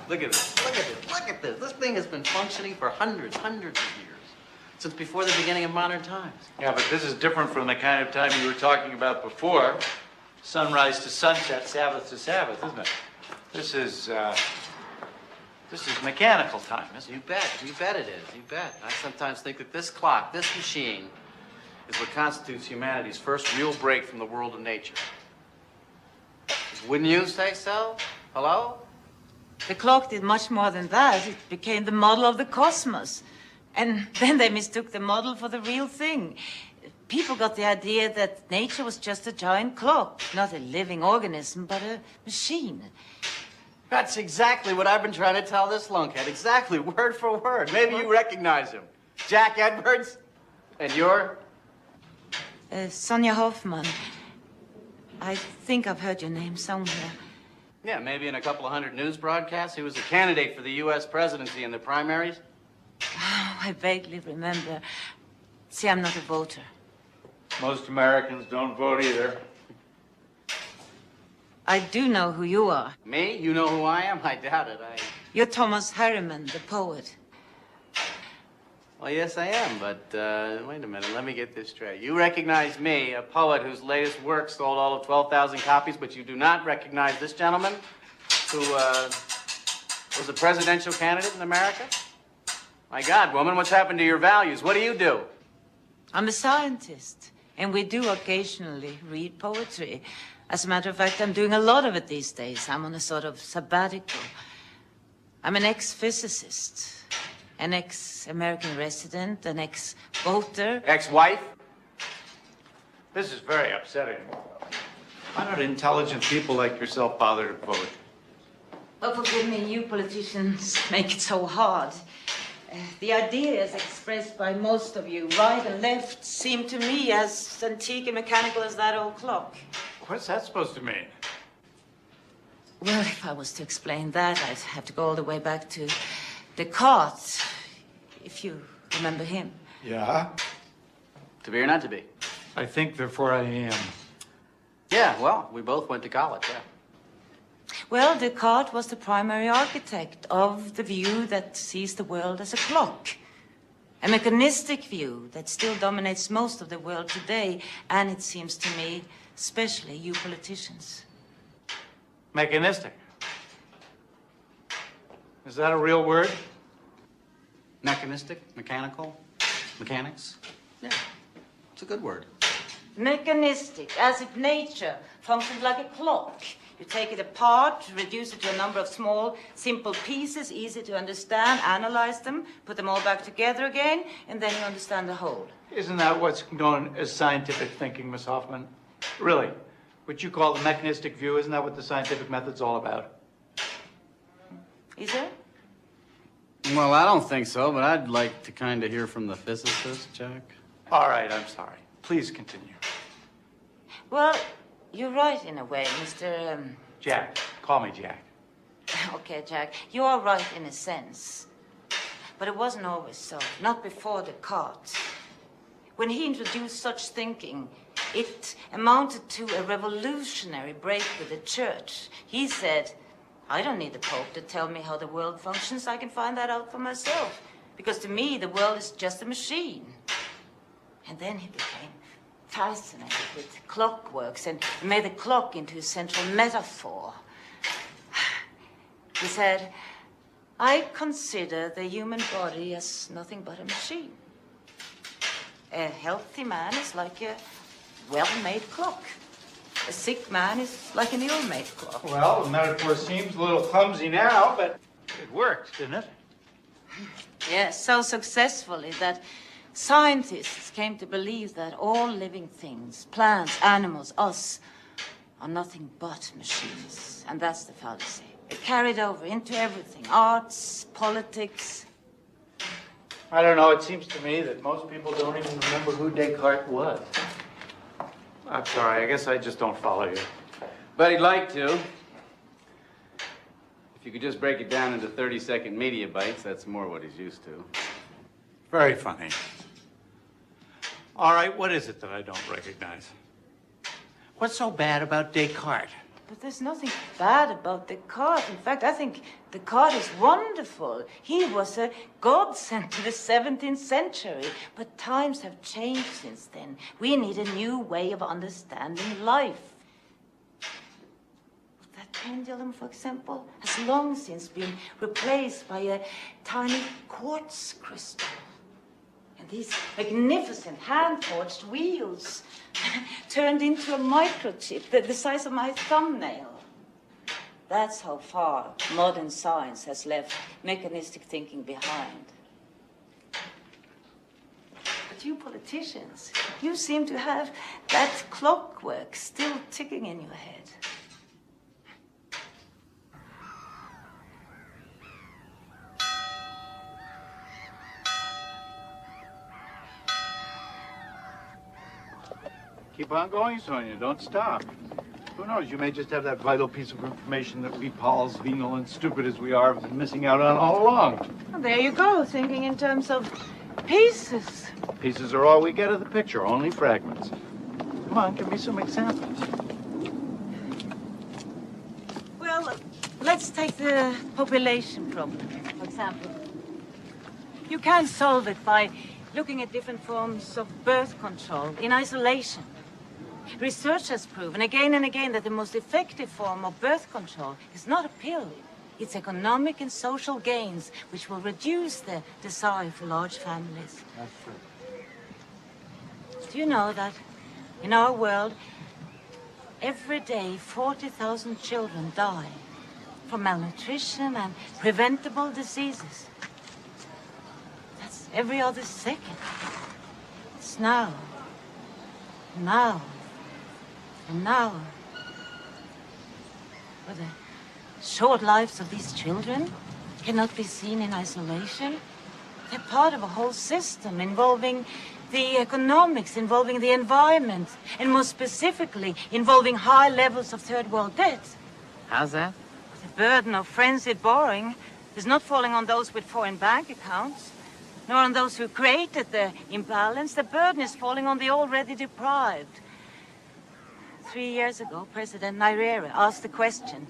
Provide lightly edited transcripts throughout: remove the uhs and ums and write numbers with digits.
Look at this. Look at this. Look at this. This thing has been functioning for hundreds of years. Since before the beginning of modern times. Yeah, but this is different from the kind of time you were talking about before. Sunrise to sunset, Sabbath to Sabbath, isn't it? This is mechanical time, isn't it? You bet. You bet it is. You bet. I sometimes think that this clock, this machine, is what constitutes humanity's first real break from the world of nature. Wouldn't you say so? Hello? The clock did much more than that. It became the model of the cosmos. And then they mistook the model for the real thing. People got the idea that nature was just a giant clock, not a living organism, but a machine. That's exactly what I've been trying to tell this lunkhead. Exactly, word for word. Maybe you recognize him. Jack Edwards? And you're? Sonia Hoffman. I think I've heard your name somewhere. Yeah, maybe in a couple of hundred news broadcasts. He was a candidate for the U.S. presidency in the primaries. Oh, I vaguely remember. See, I'm not a voter. Most Americans don't vote either. I do know who you are. Me? You know who I am? I doubt it. You're Thomas Harriman, the poet. Well, yes, I am, but wait a minute. Let me get this straight. You recognize me, a poet whose latest work sold all of 12,000 copies, but you do not recognize this gentleman who was a presidential candidate in America? My God, woman, what's happened to your values? What do you do? I'm a scientist, and we do occasionally read poetry. As a matter of fact, I'm doing a lot of it these days. I'm on a sort of sabbatical. I'm an ex-physicist, an ex-American resident, an ex-voter. Ex-wife? This is very upsetting. Why don't intelligent people like yourself bother to vote? Oh, forgive me, you politicians make it so hard. The ideas expressed by most of you, right and left, seem to me as antique and mechanical as that old clock. What's that supposed to mean? Well, if I was to explain that, I'd have to go all the way back to Descartes, if you remember him. Yeah? To be or not to be? I think, therefore I am. Yeah, well, we both went to college, yeah. Well, Descartes was the primary architect of the view that sees the world as a clock. A mechanistic view that still dominates most of the world today, and it seems to me, especially you politicians. Mechanistic. Is that a real word? Mechanistic, mechanical, mechanics? Yeah, it's a good word. Mechanistic, as if nature functioned like a clock. You take it apart, reduce it to a number of small, simple pieces, easy to understand, analyze them, put them all back together again, and then you understand the whole. Isn't that what's known as scientific thinking, Miss Hoffman? Really? What you call the mechanistic view, isn't that what the scientific method's all about? Is it? Well, I don't think so, but I'd like to kind of hear from the physicist, Jack. All right, I'm sorry. Please continue. Well, you're right in a way, Mr. Jack. Call me Jack. Okay, Jack. You are right in a sense. But it wasn't always so. Not before Descartes. When he introduced such thinking, it amounted to a revolutionary break with the church. He said, I don't need the Pope to tell me how the world functions. I can find that out for myself. Because to me, the world is just a machine. And then he became fascinated with clockworks and made the clock into a central metaphor. He said, I consider the human body as nothing but a machine. A healthy man is like a well-made clock. A sick man is like an ill-made clock. Well, the metaphor seems a little clumsy now, but it worked, didn't it? Yes, so successfully that scientists came to believe that all living things, plants, animals, us, are nothing but machines. And that's the fallacy. It carried over into everything, arts, politics. I don't know, it seems to me that most people don't even remember who Descartes was. I'm sorry, I guess I just don't follow you. But he'd like to. If you could just break it down into 30-second media bites, that's more what he's used to. Very funny. All right, what is it that I don't recognize? What's so bad about Descartes? But there's nothing bad about Descartes. In fact, I think Descartes is wonderful. He was a godsend to the 17th century. But times have changed since then. We need a new way of understanding life. That pendulum, for example, has long since been replaced by a tiny quartz crystal. And these magnificent hand-forged wheels turned into a microchip the size of my thumbnail. That's how far modern science has left mechanistic thinking behind. But you politicians, you seem to have that clockwork still ticking in your head. Keep on going, Sonia. Don't stop. Who knows? You may just have that vital piece of information that we Pauls, venal and stupid as we are, have been missing out on all along. Well, there you go, thinking in terms of pieces. Pieces are all we get of the picture, only fragments. Come on, give me some examples. Well, let's take the population problem, for example. You can't solve it by looking at different forms of birth control in isolation. Research has proven again and again that the most effective form of birth control is not a pill. It's economic and social gains, which will reduce the desire for large families. That's true. Do you know that in our world, every day 40,000 children die from malnutrition and preventable diseases? That's every other second. It's now, and now. But the short lives of these children cannot be seen in isolation. They're part of a whole system involving the economics, involving the environment, and more specifically, involving high levels of third world debt. How's that? The burden of frenzied borrowing is not falling on those with foreign bank accounts, nor on those who created the imbalance. The burden is falling on the already deprived. 3 years ago, President Nyerere asked the question,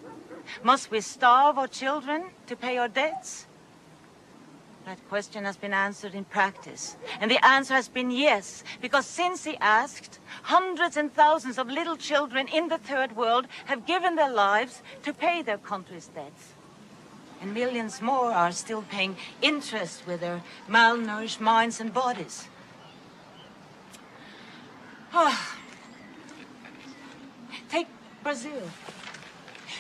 must we starve our children to pay our debts? That question has been answered in practice. And the answer has been yes, because since he asked, hundreds and thousands of little children in the third world have given their lives to pay their country's debts. And millions more are still paying interest with their malnourished minds and bodies. Take Brazil.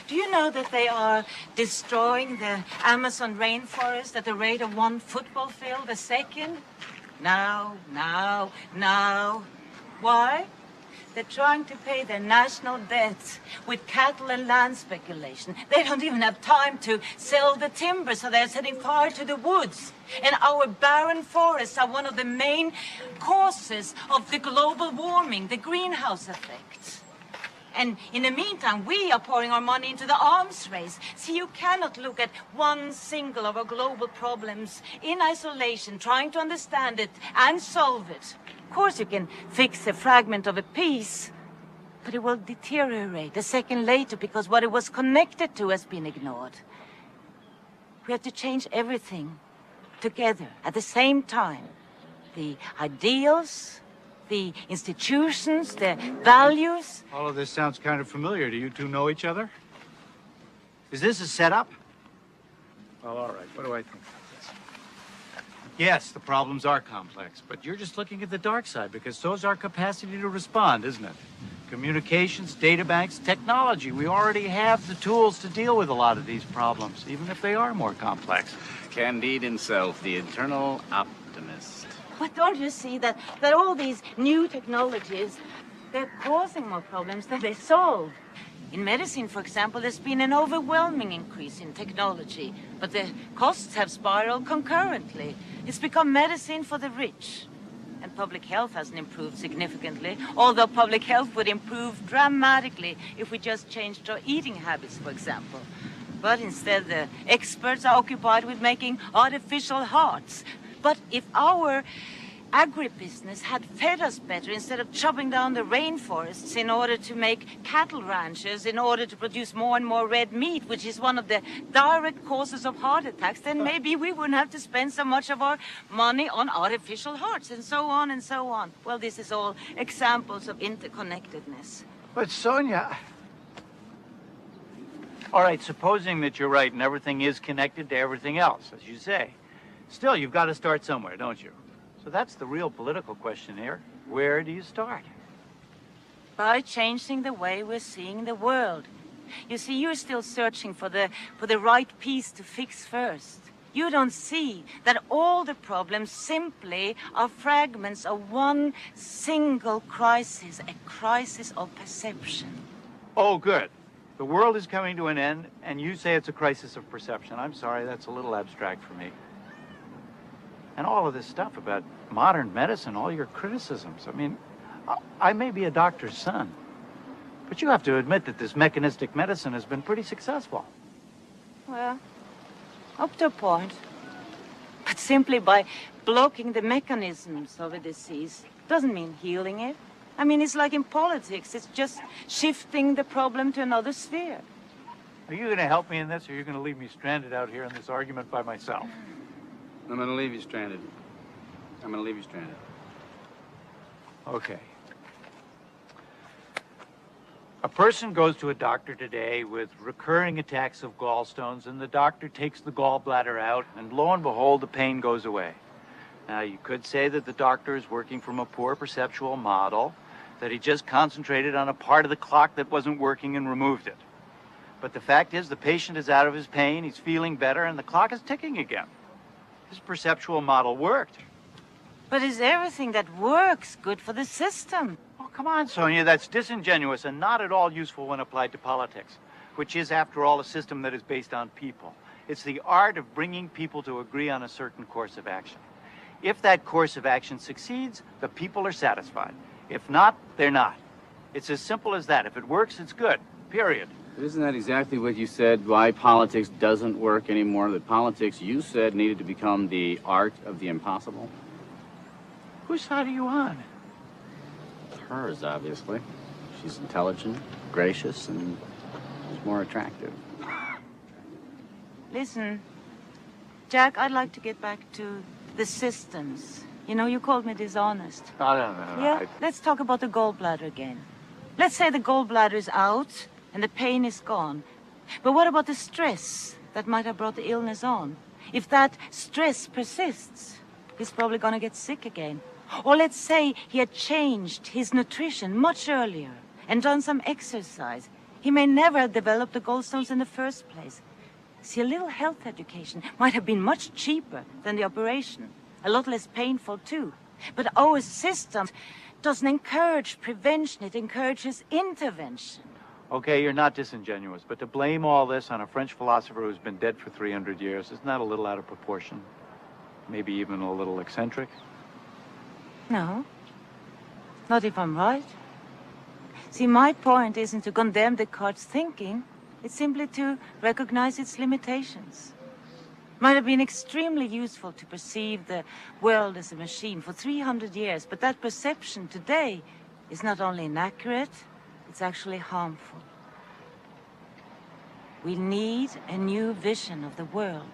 Do you know that they are destroying the Amazon rainforest at the rate of 1 football field a second? Now. Why? They're trying to pay their national debts with cattle and land speculation. They don't even have time to sell the timber, so they're setting fire to the woods. And our barren forests are one of the main causes of the global warming, the greenhouse effect. And in the meantime, we are pouring our money into the arms race. See, you cannot look at one single of our global problems in isolation, trying to understand it and solve it. Of course, you can fix a fragment of a piece, but it will deteriorate a second later because what it was connected to has been ignored. We have to change everything together at the same time. The ideals, the institutions, the values. All of this sounds kind of familiar. Do you two know each other? Is this a setup? Well, all right. What do I think about this? Yes, the problems are complex, but you're just looking at the dark side because so's our capacity to respond, isn't it? Communications, data banks, technology. We already have the tools to deal with a lot of these problems, even if they are more complex. Candide himself, the eternal optimist. But don't you see that all these new technologies, they're causing more problems than they solve? In medicine, for example, there's been an overwhelming increase in technology, but the costs have spiraled concurrently. It's become medicine for the rich. And public health hasn't improved significantly, although public health would improve dramatically if we just changed our eating habits, for example. But instead, the experts are occupied with making artificial hearts. But if our agribusiness had fed us better instead of chopping down the rainforests in order to make cattle ranches, in order to produce more and more red meat, which is one of the direct causes of heart attacks, then maybe we wouldn't have to spend so much of our money on artificial hearts, and so on and so on. Well, this is all examples of interconnectedness. But Sonia... All right, supposing that you're right and everything is connected to everything else, as you say. Still, you've got to start somewhere, don't you? So that's the real political question here. Where do you start? By changing the way we're seeing the world. You see, you're still searching for the right piece to fix first. You don't see that all the problems simply are fragments of one single crisis, a crisis of perception. Oh, good. The world is coming to an end, and you say it's a crisis of perception. I'm sorry, that's a little abstract for me. And all of this stuff about modern medicine, all your criticisms. I mean, I may be a doctor's son, but you have to admit that this mechanistic medicine has been pretty successful. Well, up to a point. But simply by blocking the mechanisms of a disease doesn't mean healing it. I mean, it's like in politics. It's just shifting the problem to another sphere. Are you going to help me in this, or are you going to leave me stranded out here in this argument by myself? I'm gonna leave you stranded. I'm gonna leave you stranded. Okay. A person goes to a doctor today with recurring attacks of gallstones, and the doctor takes the gallbladder out, and lo and behold, the pain goes away. Now, you could say that the doctor is working from a poor perceptual model, that he just concentrated on a part of the clock that wasn't working and removed it. But the fact is, the patient is out of his pain, he's feeling better, and the clock is ticking again. His perceptual model worked. But is everything that works good for the system? Oh, come on, Sonia, that's disingenuous and not at all useful when applied to politics, which is, after all, a system that is based on people. It's the art of bringing people to agree on a certain course of action. If that course of action succeeds, the people are satisfied. If not, they're not. It's as simple as that. If it works, it's good, period. But isn't that exactly what you said, why politics doesn't work anymore? That politics, you said, needed to become the art of the impossible? Whose side are you on? Hers, obviously. She's intelligent, gracious, and she's more attractive. Listen, Jack, I'd like to get back to the systems. You know, you called me dishonest. No. Yeah? Let's talk about the gallbladder again. Let's say the gallbladder is out and the pain is gone. But what about the stress that might have brought the illness on? If that stress persists, he's probably going to get sick again. Or let's say he had changed his nutrition much earlier and done some exercise. He may never have developed the gallstones in the first place. See, a little health education might have been much cheaper than the operation. A lot less painful, too. But our system doesn't encourage prevention. It encourages intervention. Okay, you're not disingenuous, but to blame all this on a French philosopher who's been dead for 300 years, isn't that a little out of proportion? Maybe even a little eccentric? No. Not if I'm right. See, my point isn't to condemn Descartes' thinking. It's simply to recognize its limitations. Might have been extremely useful to perceive the world as a machine for 300 years, but that perception today is not only inaccurate, it's actually harmful. We need a new vision of the world.